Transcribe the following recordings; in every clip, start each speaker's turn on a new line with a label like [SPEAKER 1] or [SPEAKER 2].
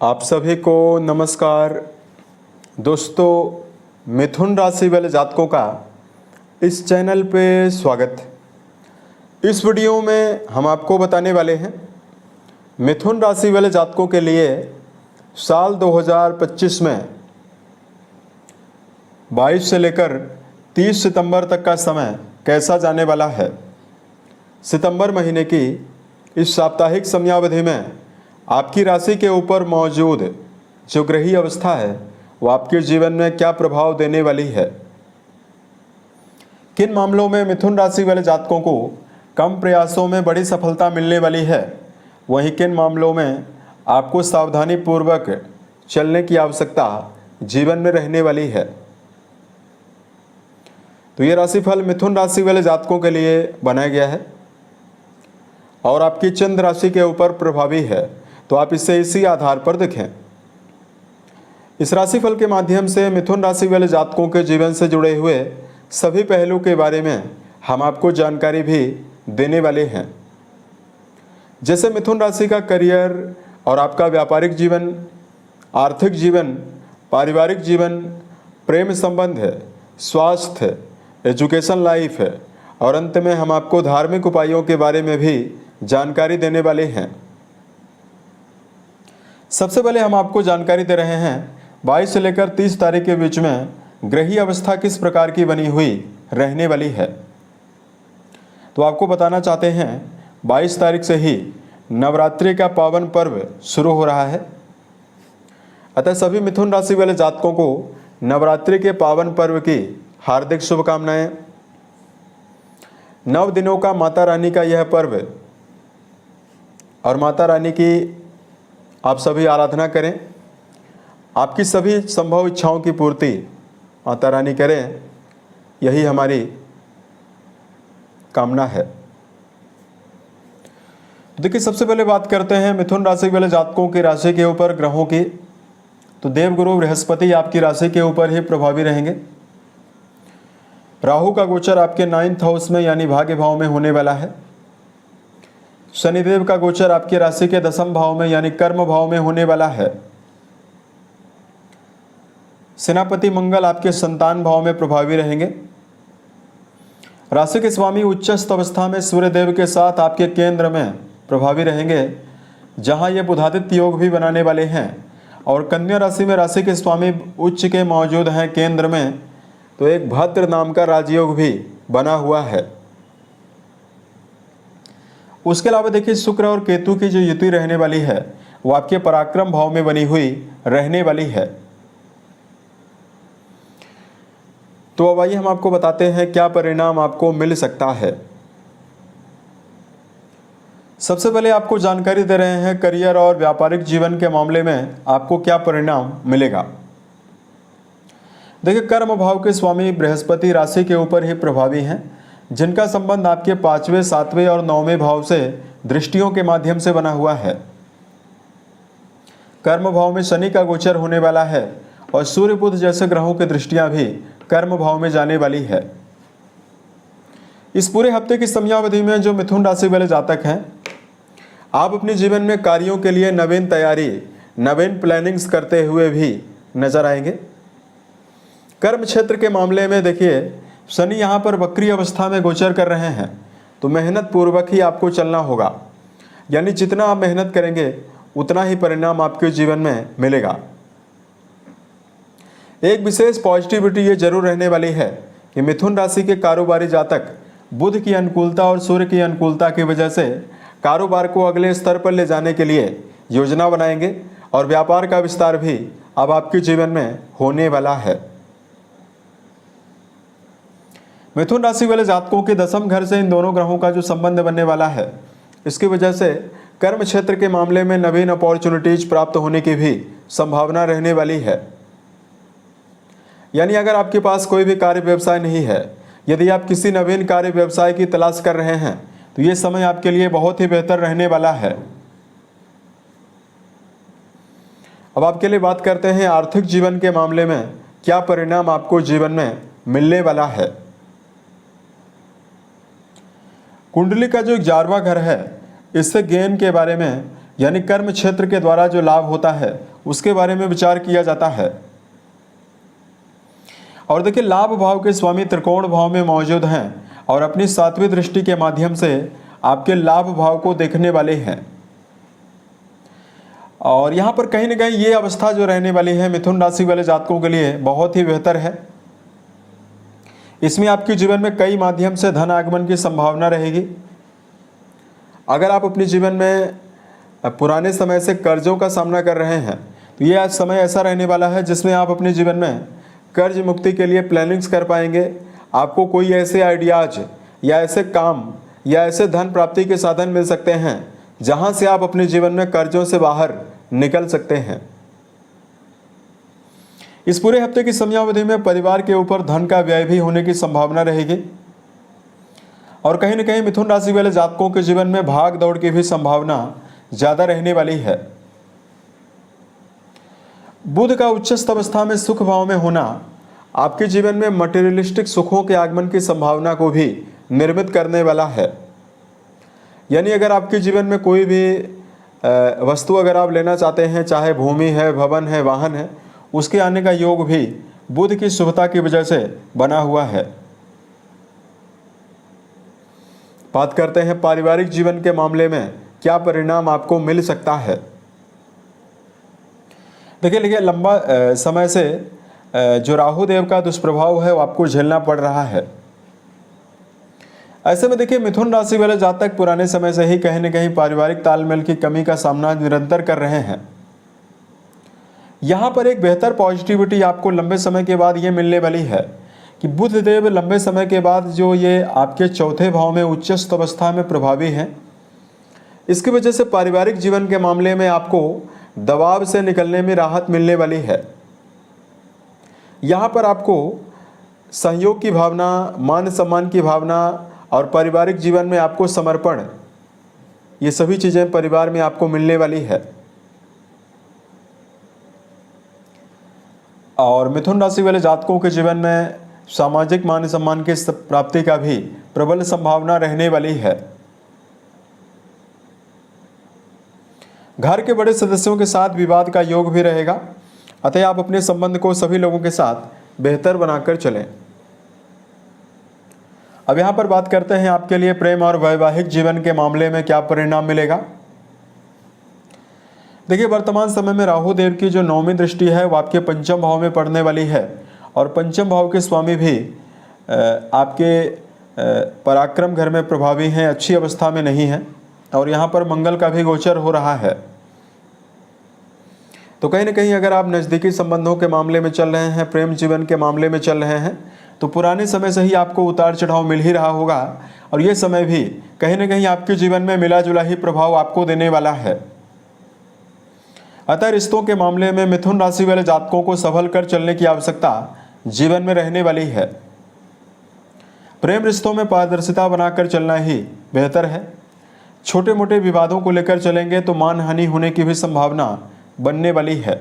[SPEAKER 1] आप सभी को नमस्कार। दोस्तों, मिथुन राशि वाले जातकों का इस चैनल पे स्वागत है। इस वीडियो में हम आपको बताने वाले हैं मिथुन राशि वाले जातकों के लिए साल 2025 में 22 से लेकर 30 सितंबर तक का समय कैसा जाने वाला है। सितंबर महीने की इस साप्ताहिक समयावधि में आपकी राशि के ऊपर मौजूद जो ग्रही अवस्था है वो आपके जीवन में क्या प्रभाव देने वाली है। किन मामलों में मिथुन राशि वाले जातकों को कम प्रयासों में बड़ी सफलता मिलने वाली है, वहीं किन मामलों में आपको सावधानी पूर्वक चलने की आवश्यकता जीवन में रहने वाली है। तो ये राशिफल मिथुन राशि वाले जातकों के लिए बनाया गया है और आपकी चंद्र राशि के ऊपर प्रभावी है, तो आप इसे इसी आधार पर देखें। इस राशिफल के माध्यम से मिथुन राशि वाले जातकों के जीवन से जुड़े हुए सभी पहलू के बारे में हम आपको जानकारी भी देने वाले हैं, जैसे मिथुन राशि का करियर और आपका व्यापारिक जीवन, आर्थिक जीवन, पारिवारिक जीवन, प्रेम संबंध है, स्वास्थ्य, एजुकेशन लाइफ है और अंत में हम आपको धार्मिक उपायों के बारे में भी जानकारी देने वाले हैं। सबसे पहले हम आपको जानकारी दे रहे हैं 22 से लेकर 30 तारीख के बीच में ग्रही अवस्था किस प्रकार की बनी हुई रहने वाली है। तो आपको बताना चाहते हैं 22 तारीख से ही नवरात्रि का पावन पर्व शुरू हो रहा है। अतः सभी मिथुन राशि वाले जातकों को नवरात्रि के पावन पर्व की हार्दिक शुभकामनाएं। 9 दिनों का माता रानी का यह पर्व और माता रानी की आप सभी आराधना करें। आपकी सभी संभव इच्छाओं की पूर्ति माता रानी करें, यही हमारी कामना है। देखिए, सबसे पहले बात करते हैं मिथुन राशि वाले जातकों की राशि के ऊपर ग्रहों की। तो देवगुरु बृहस्पति आपकी राशि के ऊपर ही प्रभावी रहेंगे। राहु का गोचर आपके 9th हाउस में यानी भाग्य भाव में होने वाला है। शनिदेव का गोचर आपकी राशि के 10वें भाव में यानी कर्म भाव में होने वाला है। सेनापति मंगल आपके संतान भाव में प्रभावी रहेंगे। राशि के स्वामी उच्चस्थ अवस्था में सूर्यदेव के साथ आपके केंद्र में प्रभावी रहेंगे, जहां ये बुधादित्य योग भी बनाने वाले हैं। और कन्या राशि में राशि के स्वामी उच्च के मौजूद हैं केंद्र में, तो एक भद्र नाम का राजयोग भी बना हुआ है। उसके अलावा देखिए, शुक्र और केतु की जो युति रहने वाली है वो आपके पराक्रम भाव में बनी हुई रहने वाली है। तो अब आइए हम आपको बताते हैं क्या परिणाम आपको मिल सकता है। सबसे पहले आपको जानकारी दे रहे हैं करियर और व्यापारिक जीवन के मामले में आपको क्या परिणाम मिलेगा। देखिए, कर्म भाव के स्वामी बृहस्पति राशि के ऊपर ही प्रभावी हैं, जिनका संबंध आपके 5वें, 7वें और 9वें भाव से दृष्टियों के माध्यम से बना हुआ है। कर्म भाव में शनि का गोचर होने वाला है और सूर्य बुध जैसे ग्रहों की दृष्टियां भी कर्म भाव में जाने वाली है। इस पूरे हफ्ते की समयावधि में जो मिथुन राशि वाले जातक हैं, आप अपने जीवन में कार्यों के लिए नवीन तैयारी, नवीन प्लानिंग्स करते हुए भी नजर आएंगे। कर्म क्षेत्र के मामले में देखिए, शनि यहाँ पर वक्री अवस्था में गोचर कर रहे हैं, तो मेहनत पूर्वक ही आपको चलना होगा। यानी जितना आप मेहनत करेंगे उतना ही परिणाम आपके जीवन में मिलेगा। एक विशेष पॉजिटिविटी ये जरूर रहने वाली है कि मिथुन राशि के कारोबारी जातक बुध की अनुकूलता और सूर्य की अनुकूलता की वजह से कारोबार को अगले स्तर पर ले जाने के लिए योजना बनाएंगे और व्यापार का विस्तार भी अब आपके जीवन में होने वाला है। मिथुन राशि वाले जातकों के 10वें घर से इन दोनों ग्रहों का जो संबंध बनने वाला है, इसकी वजह से कर्म क्षेत्र के मामले में नवीन अपॉर्चुनिटीज प्राप्त होने की भी संभावना रहने वाली है। यानी अगर आपके पास कोई भी कार्य व्यवसाय नहीं है, यदि आप किसी नवीन कार्य व्यवसाय की तलाश कर रहे हैं, तो ये समय आपके लिए बहुत ही बेहतर रहने वाला है। अब आपके लिए बात करते हैं आर्थिक जीवन के मामले में क्या परिणाम आपको जीवन में मिलने वाला है। कुंडली का जो 11वां घर है, इससे गेन के बारे में यानी कर्म क्षेत्र के द्वारा जो लाभ होता है उसके बारे में विचार किया जाता है। और देखिए, लाभ भाव के स्वामी त्रिकोण भाव में मौजूद हैं और अपनी 7वीं दृष्टि के माध्यम से आपके लाभ भाव को देखने वाले हैं। और यहाँ पर कहीं ना कहीं ये अवस्था जो रहने वाली है मिथुन राशि वाले जातकों के लिए बहुत ही बेहतर है। इसमें आपके जीवन में कई माध्यम से धन आगमन की संभावना रहेगी। अगर आप अपने जीवन में पुराने समय से कर्जों का सामना कर रहे हैं तो ये आज समय ऐसा रहने वाला है जिसमें आप अपने जीवन में कर्ज मुक्ति के लिए प्लानिंग्स कर पाएंगे। आपको कोई ऐसे आइडियाज या ऐसे काम या ऐसे धन प्राप्ति के साधन मिल सकते हैं जहां से आप अपने जीवन में कर्जों से बाहर निकल सकते हैं। इस पूरे हफ्ते की समयावधि में परिवार के ऊपर धन का व्यय भी होने की संभावना रहेगी और कहीं न कहीं मिथुन राशि वाले जातकों के जीवन में भाग दौड़ की भी संभावना ज़्यादा रहने वाली है। बुध का उच्चस्थ अवस्था में सुख भाव में होना आपके जीवन में मटेरियलिस्टिक सुखों के आगमन की संभावना को भी निर्मित करने वाला है। यानी अगर आपके जीवन में कोई भी वस्तु अगर आप लेना चाहते हैं, चाहे भूमि है, भवन है, वाहन है, उसके आने का योग भी बुध की शुभता की वजह से बना हुआ है। बात करते हैं पारिवारिक जीवन के मामले में क्या परिणाम आपको मिल सकता है। देखिए लंबा समय से जो राहु देव का दुष्प्रभाव है वो आपको झेलना पड़ रहा है। ऐसे में देखिए मिथुन राशि वाले जातक पुराने समय से ही कहीं न कहीं पारिवारिक तालमेल की कमी का सामना निरंतर कर रहे हैं। यहाँ पर एक बेहतर पॉजिटिविटी आपको लंबे समय के बाद ये मिलने वाली है कि बुध देव लंबे समय के बाद जो ये आपके चौथे भाव में उच्चस्थ अवस्था में प्रभावी हैं, इसकी वजह से पारिवारिक जीवन के मामले में आपको दबाव से निकलने में राहत मिलने वाली है। यहाँ पर आपको सहयोग की भावना, मान सम्मान की भावना और पारिवारिक जीवन में आपको समर्पण, ये सभी चीज़ें परिवार में आपको मिलने वाली है। और मिथुन राशि वाले जातकों के जीवन में सामाजिक मान सम्मान की प्राप्ति का भी प्रबल संभावना रहने वाली है। घर के बड़े सदस्यों के साथ विवाद का योग भी रहेगा, अतः आप अपने संबंध को सभी लोगों के साथ बेहतर बनाकर चलें। अब यहाँ पर बात करते हैं आपके लिए प्रेम और वैवाहिक जीवन के मामले में क्या परिणाम मिलेगा। देखिए वर्तमान समय में राहु देव की जो 9वीं दृष्टि है वो आपके पंचम भाव में पड़ने वाली है और पंचम भाव के स्वामी भी आपके पराक्रम घर में प्रभावी हैं, अच्छी अवस्था में नहीं है और यहाँ पर मंगल का भी गोचर हो रहा है। तो कहीं ना कहीं अगर आप नज़दीकी संबंधों के मामले में चल रहे हैं, प्रेम जीवन के मामले में चल रहे हैं, तो पुराने समय से ही आपको उतार चढ़ाव मिल ही रहा होगा और ये समय भी कहीं ना कहीं आपके जीवन में मिला जुला ही प्रभाव आपको देने वाला है। अतः रिश्तों के मामले में मिथुन राशि वाले जातकों को संभल कर चलने की आवश्यकता जीवन में रहने वाली है। प्रेम रिश्तों में पारदर्शिता बनाकर चलना ही बेहतर है। छोटे मोटे विवादों को लेकर चलेंगे तो मानहानि होने की भी संभावना बनने वाली है।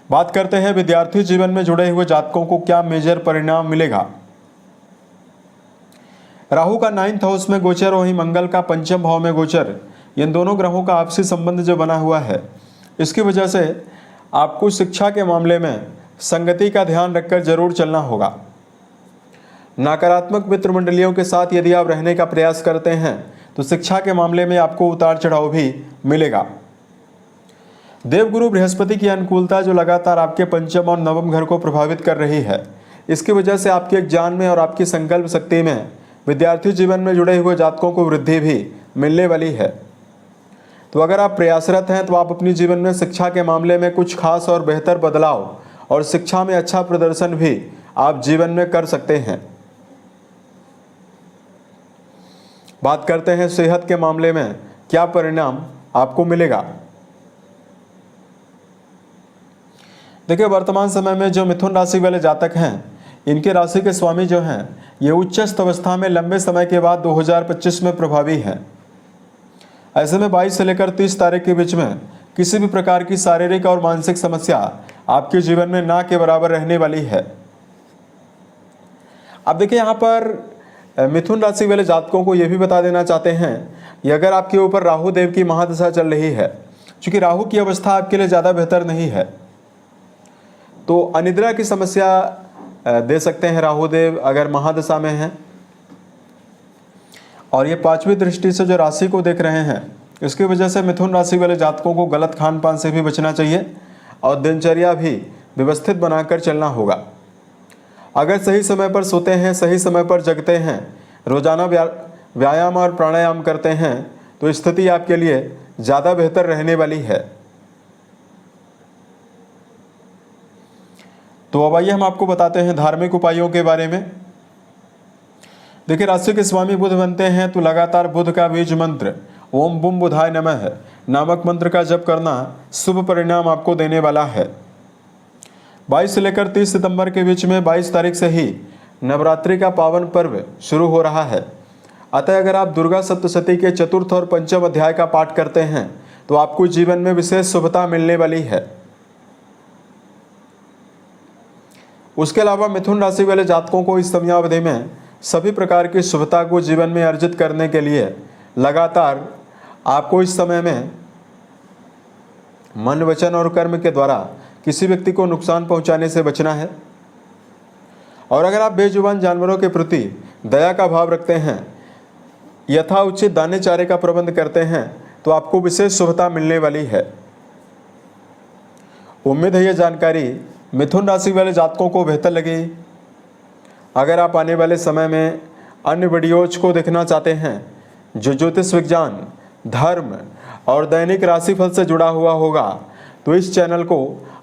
[SPEAKER 1] बात करते हैं विद्यार्थी जीवन में जुड़े हुए जातकों को क्या मेजर परिणाम मिलेगा। राहु का 9th हाउस में गोचर और मंगल का पंचम भाव में गोचर, इन दोनों ग्रहों का आपसी संबंध जो बना हुआ है, इसकी वजह से आपको शिक्षा के मामले में संगति का ध्यान रखकर जरूर चलना होगा। नकारात्मक मित्र मंडलियों के साथ यदि आप रहने का प्रयास करते हैं तो शिक्षा के मामले में आपको उतार चढ़ाव भी मिलेगा। देवगुरु बृहस्पति की अनुकूलता जो लगातार आपके पंचम और नवम घर को प्रभावित कर रही है, इसकी वजह से आपके ज्ञान में और आपकी संकल्प शक्ति में विद्यार्थी जीवन में जुड़े हुए जातकों को वृद्धि भी मिलने वाली है। तो अगर आप प्रयासरत हैं तो आप अपने जीवन में शिक्षा के मामले में कुछ खास और बेहतर बदलाव और शिक्षा में अच्छा प्रदर्शन भी आप जीवन में कर सकते हैं। बात करते हैं सेहत के मामले में क्या परिणाम आपको मिलेगा। देखिए वर्तमान समय में जो मिथुन राशि वाले जातक हैं, इनके राशि के स्वामी जो हैं ये उच्चस्थ अवस्था में लंबे समय के बाद 2025 में प्रभावी हैं। ऐसे में 22 से लेकर 30 तारीख के बीच में किसी भी प्रकार की शारीरिक और मानसिक समस्या आपके जीवन में ना के बराबर रहने वाली है। अब देखिए यहाँ पर मिथुन राशि वाले जातकों को यह भी बता देना चाहते हैं कि अगर आपके ऊपर राहु देव की महादशा चल रही है क्योंकि राहु की अवस्था आपके लिए ज़्यादा बेहतर नहीं है, तो अनिद्रा की समस्या दे सकते हैं राहु देव अगर महादशा में हैं। और ये 5वीं दृष्टि से जो राशि को देख रहे हैं, इसकी वजह से मिथुन राशि वाले जातकों को गलत खान पान से भी बचना चाहिए और दिनचर्या भी व्यवस्थित बनाकर चलना होगा। अगर सही समय पर सोते हैं, सही समय पर जगते हैं, रोजाना व्यायाम और प्राणायाम करते हैं, तो स्थिति आपके लिए ज़्यादा बेहतर रहने वाली है। तो अब आइए हम आपको बताते हैं धार्मिक उपायों के बारे में। देखिए, राशि के स्वामी बुध बनते हैं तो लगातार बुध का बीज मंत्र ओम बुम बुधाय नमः नामक मंत्र का जप करना शुभ परिणाम आपको देने वाला है। 22 से लेकर 30 सितंबर के बीच में 22 तारीख से ही नवरात्रि का पावन पर्व शुरू हो रहा है। अतः अगर आप दुर्गा सप्तशती के चतुर्थ और पंचम अध्याय का पाठ करते हैं तो आपको जीवन में विशेष शुभता मिलने वाली है। उसके अलावा मिथुन राशि वाले जातकों को इस समयावधि में सभी प्रकार की शुभता को जीवन में अर्जित करने के लिए लगातार आपको इस समय में मन, वचन और कर्म के द्वारा किसी व्यक्ति को नुकसान पहुंचाने से बचना है। और अगर आप बेजुबान जानवरों के प्रति दया का भाव रखते हैं, यथा उचित दाने चारे का प्रबंध करते हैं, तो आपको विशेष शुभता मिलने वाली है। उम्मीद है यह जानकारी मिथुन राशि वाले जातकों को बेहतर लगी। अगर आप आने वाले समय में अन्य वीडियोज को देखना चाहते हैं जो ज्योतिष विज्ञान, धर्म और दैनिक राशिफल से जुड़ा हुआ होगा, तो इस चैनल को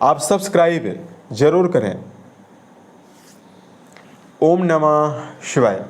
[SPEAKER 1] आप सब्सक्राइब जरूर करें। ओम नमः शिवाय।